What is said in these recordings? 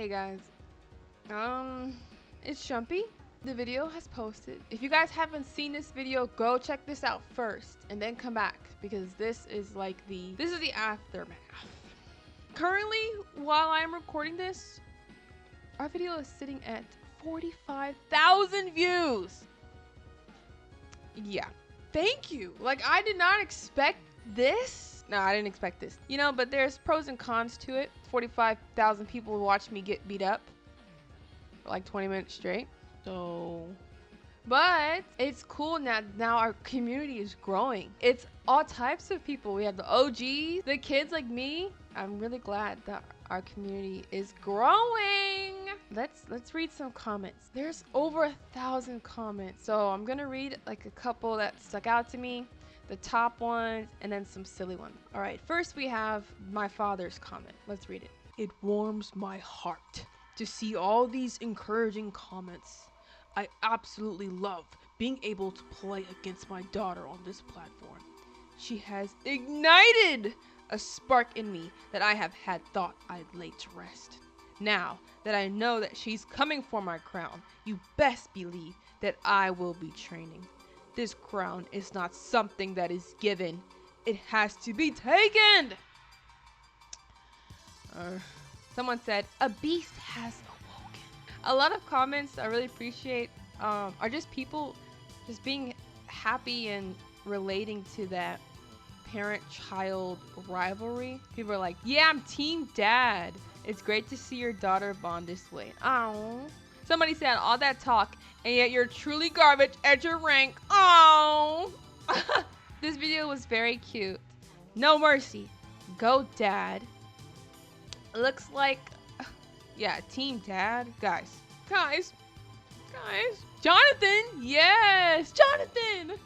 Hey guys, it's Jumpy. The video has posted. If you guys haven't seen this video, go check this out first and then come back because this is the aftermath. Currently, while I'm recording this, our video is sitting at 45,000 views. Yeah, thank you. Like, I did not expect this. No, I didn't expect this. You know, but there's pros and cons to it. 45,000 people watch me get beat up for like 20 minutes straight. So, but it's cool now our community is growing. It's all types of people. We have the OGs, the kids like me. I'm really glad that our community is growing. Let's read some comments. There's over 1,000 comments. So I'm gonna read like a couple that stuck out to me, the top ones, and then some silly ones. All right, first we have my father's comment. Let's read it. It warms my heart to see all these encouraging comments. I absolutely love being able to play against my daughter on this platform. She has ignited a spark in me that I have had thought I'd lay to rest. Now that I know that she's coming for my crown, you best believe that I will be training. This crown is not something that is given. It has to be taken. Someone said, a beast has awoken. A lot of comments I really appreciate are just people just being happy and relating to that parent-child rivalry. People are like, yeah, I'm team dad. It's great to see your daughter bond this way. Oh. Somebody said all that talk and yet you're truly garbage at your rank. Oh. This video was very cute. No mercy. Go dad. Looks like, yeah, team dad. Guys. Jonathan. Yes, Jonathan.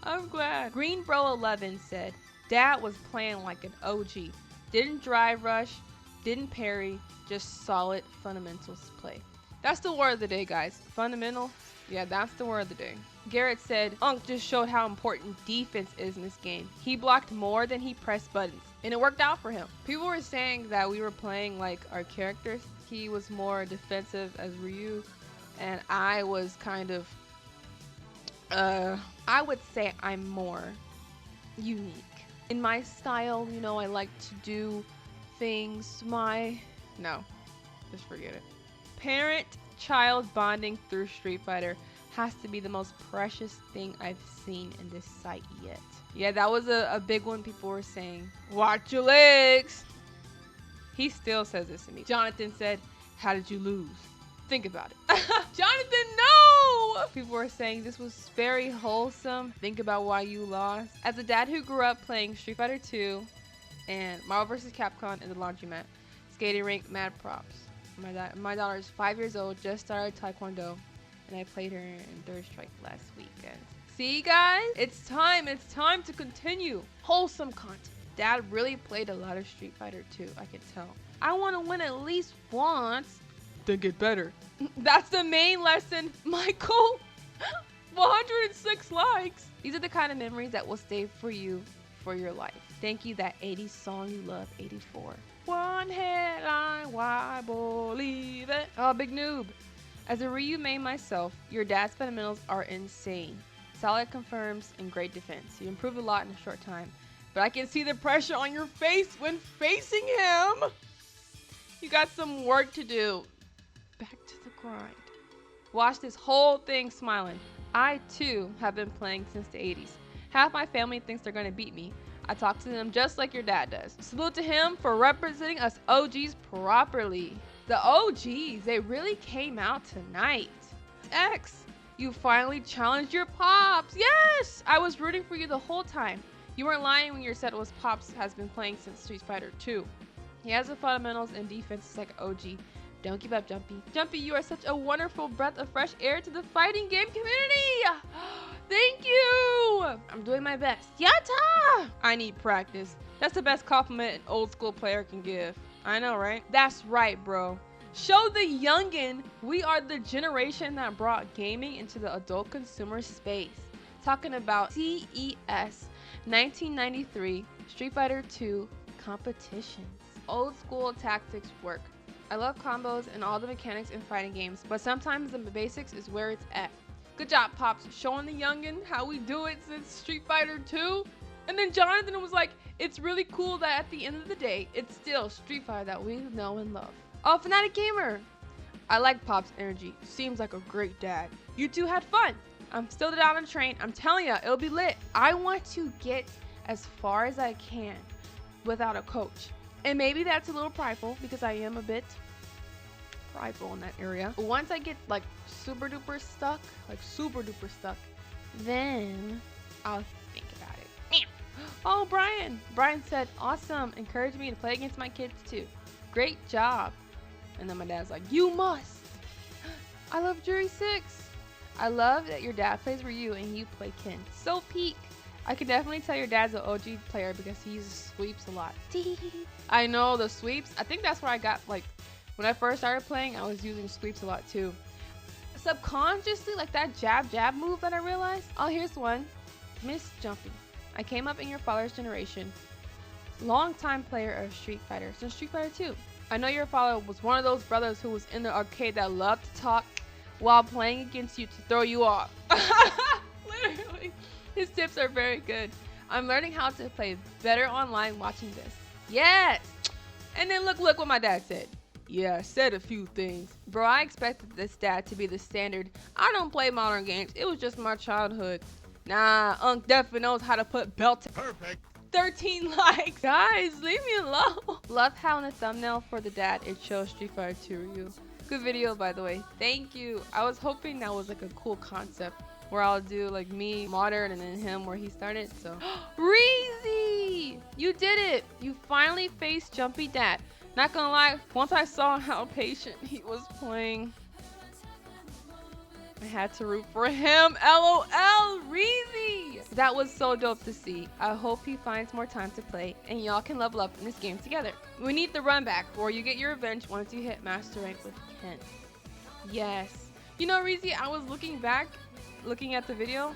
I'm glad. Green Bro 11 said, dad was playing like an OG. Didn't drive rush, didn't parry, just solid fundamentals play. That's the word of the day, guys. Fundamental. Yeah, that's the word of the day. Garrett said, Unk just showed how important defense is in this game. He blocked more than he pressed buttons, and it worked out for him. People were saying that we were playing like our characters. He was more defensive as Ryu, and I was kind of, I would say I'm more unique. In my style, you know, I like to do things no, just forget it. Parent-child bonding through Street Fighter has to be the most precious thing I've seen in this site yet. Yeah, that was a big one. People were saying, watch your legs. He still says this to me. Jonathan said, how did you lose? Think about it. Jonathan, no! People were saying this was very wholesome. Think about why you lost. As a dad who grew up playing Street Fighter 2 and Marvel vs. Capcom in the laundromat, skating rink, mad props. My daughter is 5 years old, just started Taekwondo, and I played her in Third Strike last weekend. See, guys? It's time to continue. Wholesome content. Dad really played a lot of Street Fighter 2, I can tell. I want to win at least once. Then get better. That's the main lesson, Michael. 106 likes. These are the kind of memories that will stay for you for your life. Thank you, that 80s song you love, 84. One headline, why believe it? Oh, big noob. As a Ryu main myself, your dad's fundamentals are insane. Solid confirms and great defense. You improved a lot in a short time, but I can see the pressure on your face when facing him. You got some work to do. Back to the grind. Watch this whole thing smiling. I too have been playing since the 80s. Half my family thinks they're gonna beat me. I talk to them just like your dad does. Salute to him for representing us OGs properly. The OGs, they really came out tonight. X, you finally challenged your pops. Yes, I was rooting for you the whole time. You weren't lying when you said it was Pops has been playing since Street Fighter 2. He has the fundamentals and defense like OG. Don't give up, Jumpy. Jumpy, you are such a wonderful breath of fresh air to the fighting game community. Thank you. I'm doing my best. Yatta! I need practice. That's the best compliment an old school player can give. I know, right? That's right, bro. Show the youngin' we are the generation that brought gaming into the adult consumer space. Talking about CES 1993 Street Fighter 2 competitions. Old school tactics work. I love combos and all the mechanics in fighting games, but sometimes the basics is where it's at. Good job, Pops, showing the youngin' how we do it since Street Fighter 2. And then Jonathan was like, it's really cool that at the end of the day, it's still Street Fighter that we know and love. Oh, Fanatic Gamer! I like Pop's energy. Seems like a great dad. You two had fun. I'm still down on the train. I'm telling you, it'll be lit. I want to get as far as I can without a coach. And maybe that's a little prideful because I am a bit prideful in that area. Once I get like super duper stuck, then I'll think about it. Oh, Brian. Brian said, awesome. Encouraged me to play against my kids too. Great job. And then my dad's like, you must. I love Jury 6. I love that your dad plays Ryu and you play Ken. So peak. I can definitely tell your dad's an OG player because he uses sweeps a lot. I know the sweeps. I think that's where I got, like, when I first started playing, I was using sweeps a lot too. Subconsciously, like that jab move that I realized. Oh, here's one. Miss Jumpy. I came up in your father's generation. Long-time player of Street Fighter since Street Fighter 2. I know your father was one of those brothers who was in the arcade that loved to talk while playing against you to throw you off. Literally. His tips are very good. I'm learning how to play better online watching this. Yes! And then look what my dad said. Yeah, I said a few things. Bro, I expected this dad to be the standard. I don't play modern games. It was just my childhood. Nah, Unc definitely knows how to put belt. Perfect. 13 likes. Guys, leave me alone. Love how in the thumbnail for the dad it shows Street Fighter 2 Ryu. Good video, by the way. Thank you. I was hoping that was like a cool concept where I'll do like me modern and then him where he started. So Reezy, you did it. You finally faced Jumpy Dad. Not gonna lie, once I saw how patient he was playing, I had to root for him. LOL, Reezy. That was so dope to see. I hope he finds more time to play and y'all can level up in this game together. We need the run back where you get your revenge once you hit master rank with Ken. Yes. You know, Reezy, I was looking at the video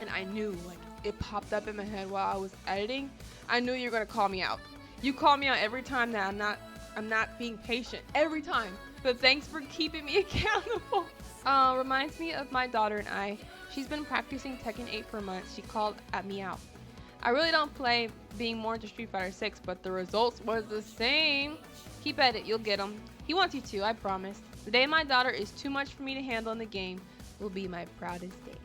and I knew, like, it popped up in my head while I was editing. I knew you were gonna call me out. You call me out every time that I'm not being patient. Every time. But thanks for keeping me accountable. Reminds me of my daughter and I. She's been practicing Tekken 8 for months. She called at me out. I really don't play being more into Street Fighter 6, but the results was the same. Keep at it, you'll get them. He wants you to, I promise. The day my daughter is too much for me to handle in the game will be my proudest day.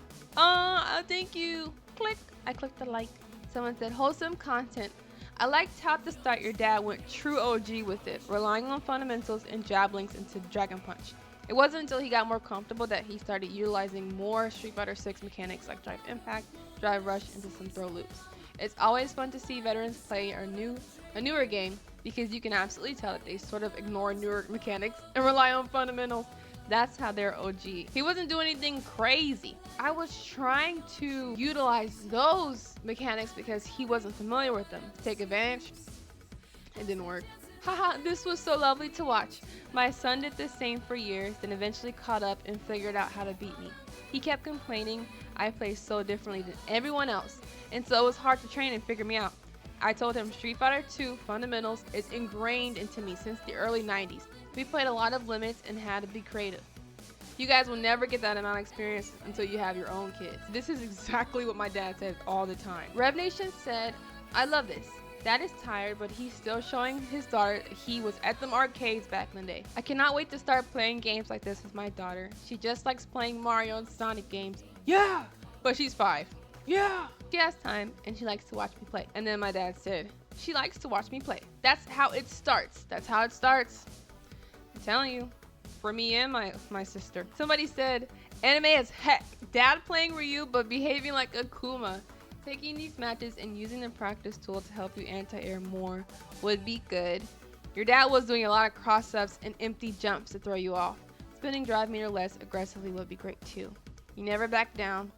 Thank you. Click. I clicked the like. Someone said, wholesome content. I liked how at the start your dad went true OG with it, relying on fundamentals and jab links into Dragon Punch. It wasn't until he got more comfortable that he started utilizing more Street Fighter 6 mechanics like Drive Impact, Drive Rush, into some throw loops. It's always fun to see veterans play a newer game because you can absolutely tell that they sort of ignore newer mechanics and rely on fundamentals. That's how they're OG. He wasn't doing anything crazy. I was trying to utilize those mechanics because he wasn't familiar with them. Take advantage. It didn't work. Haha, this was so lovely to watch. My son did the same for years, then eventually caught up and figured out how to beat me. He kept complaining I play so differently than everyone else, and so it was hard to train and figure me out. I told him Street Fighter 2 fundamentals is ingrained into me since the early 90s. We played a lot of limits and had to be creative. You guys will never get that amount of experience until you have your own kids. This is exactly what my dad says all the time. Rev Nation said, I love this. Dad is tired, but he's still showing his daughter he was at them arcades back in the day. I cannot wait to start playing games like this with my daughter. She just likes playing Mario and Sonic games. Yeah! But she's 5. Yeah! She has time, and she likes to watch me play. And then my dad said, she likes to watch me play. That's how it starts. That's how it starts. I'm telling you. For me and my sister. Somebody said, anime as heck. Dad playing Ryu, but behaving like a Kuma. Taking these matches and using the practice tool to help you anti-air more would be good. Your dad was doing a lot of cross-ups and empty jumps to throw you off. Spinning drive meter less aggressively would be great too. You never back down,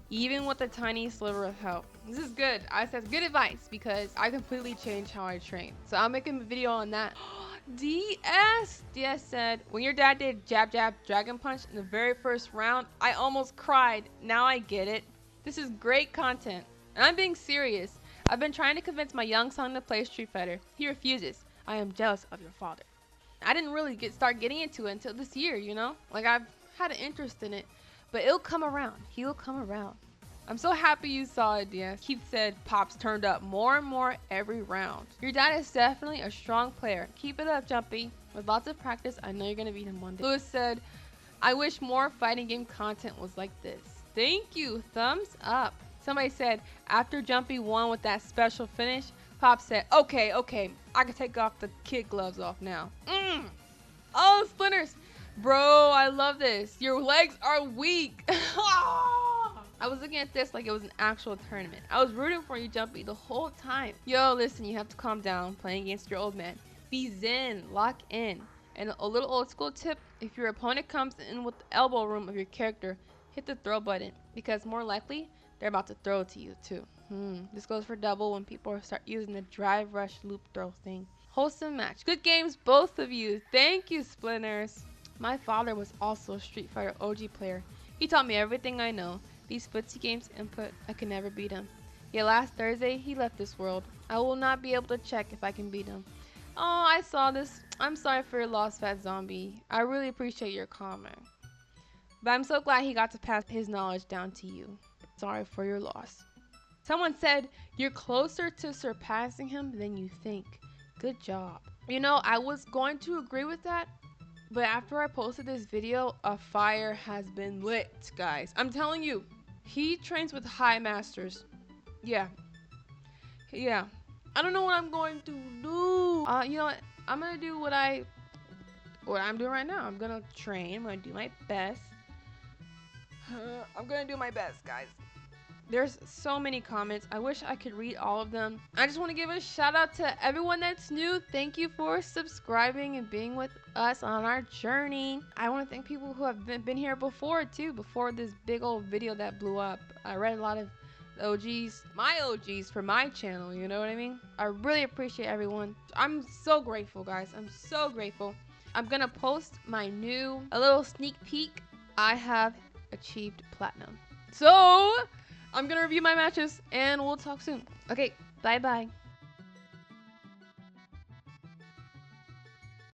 even with a tiny sliver of help. This is good. I said good advice because I completely changed how I train. So I'll make a video on that. DS said, when your dad did jab dragon punch in the very first round, I almost cried. Now I get it. This is great content, and I'm being serious. I've been trying to convince my young son to play Street Fighter. He refuses. I am jealous of your father. I didn't really start getting into it until this year, you know? Like, I've had an interest in it, but it'll come around. He'll come around. I'm so happy you saw it, DS. Keith said Pops turned up more and more every round. Your dad is definitely a strong player. Keep it up, Jumpy. With lots of practice, I know you're going to beat him one day. Lewis said, I wish more fighting game content was like this. Thank you. Thumbs up. Somebody said, after Jumpy won with that special finish, Pop said, okay, I can take off the kid gloves off now. Oh, Splinters. Bro, I love this. Your legs are weak. I was looking at this like it was an actual tournament. I was rooting for you, Jumpy, the whole time. Yo, listen, you have to calm down playing against your old man. Be zen, lock in. And a little old school tip, if your opponent comes in with the elbow room of your character, hit the throw button, because more likely, they're about to throw to you too. This goes for double when people start using the drive rush loop throw thing. Wholesome match. Good games, both of you. Thank you, Splinters. My father was also a Street Fighter OG player. He taught me everything I know. These footsie games input, I can never beat him. Yet last Thursday, he left this world. I will not be able to check if I can beat him. Oh, I saw this. I'm sorry for your loss, Fat Zombie. I really appreciate your comment. But I'm so glad he got to pass his knowledge down to you. Sorry for your loss. Someone said, you're closer to surpassing him than you think. Good job. You know, I was going to agree with that, but after I posted this video, a fire has been lit, guys. I'm telling you, he trains with high masters. Yeah. I don't know what I'm going to do. You know what? I'm gonna do what I'm doing right now. I'm gonna train. I'm gonna do my best. I'm gonna do my best, guys. There's so many comments. I wish I could read all of them. I just want to give a shout out to everyone that's new. Thank you for subscribing and being with us on our journey. I want to thank people who have been here before too, before this big old video that blew up. I read a lot of OGs, my OGs for my channel, you know what I mean? I really appreciate everyone. I'm so grateful, guys. I'm so grateful. I'm gonna post my a little sneak peek. I have achieved platinum. So I'm gonna review my matches and we'll talk soon. Okay, bye bye.